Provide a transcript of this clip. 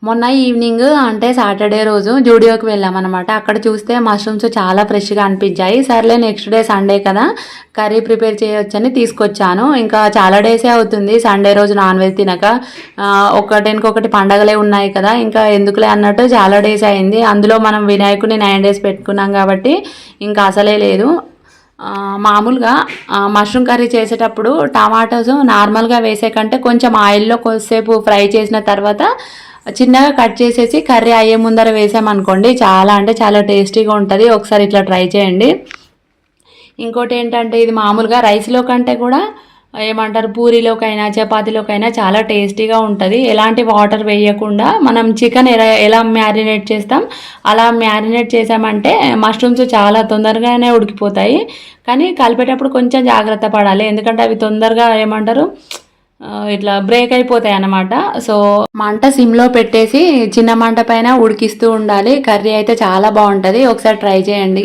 మొన్న ఈవినింగ్ అంటే సాటర్డే రోజు జూడియోకి వెళ్ళామన్నమాట. అక్కడ చూస్తే మష్రూమ్స్ చాలా ఫ్రెష్గా అనిపించాయి. సర్లే నెక్స్ట్ డే సండే కదా కర్రీ ప్రిపేర్ చేయొచ్చని తీసుకొచ్చాను. ఇంకా చాలా డేసే అవుతుంది సండే రోజు నాన్ వెజ్ తినక. ఒకటికొకటి పండగలే ఉన్నాయి కదా, ఇంకా ఎందుకులే అన్నట్టు చాలా డేస్ అయింది. అందులో మనం వినాయకుడిని 9 days పెట్టుకున్నాం కాబట్టి ఇంకా అసలే లేదు. మామూలుగా మష్రూమ్ కర్రీ చేసేటప్పుడు టమాటోస్ నార్మల్గా వేసే కంటే కొంచెం ఆయిల్లో కొద్దిసేపు ఫ్రై చేసిన తర్వాత చిన్నగా కట్ చేసేసి కర్రీ అయ్యే ముందర వేసామనుకోండి చాలా అంటే చాలా టేస్టీగా ఉంటుంది. ఒకసారి ఇట్లా ట్రై చేయండి. ఇంకోటి ఏంటంటే ఇది మామూలుగా రైస్లో కంటే కూడా ఏమంటారు పూరీలోకైనా చపాతీలోకైనా చాలా టేస్టీగా ఉంటుంది. ఎలాంటి వాటర్ వేయకుండా మనం చికెన్ ఎలా మ్యారినేట్ చేస్తాం అలా మ్యారినేట్ చేసామంటే మష్రూమ్స్ చాలా తొందరగానే ఉడికిపోతాయి. కానీ కలిపేటప్పుడు కొంచెం జాగ్రత్త పడాలి, ఎందుకంటే అవి తొందరగా ఏమంటారు ఇట్లా బ్రేక్ అయిపోతాయి అన్నమాట. సో మంట సిమ్లో పెట్టేసి చిన్న మంట పైన ఉడికిస్తూ ఉండాలి. కర్రీ అయితే చాలా బాగుంటుంది, ఒకసారి ట్రై చేయండి.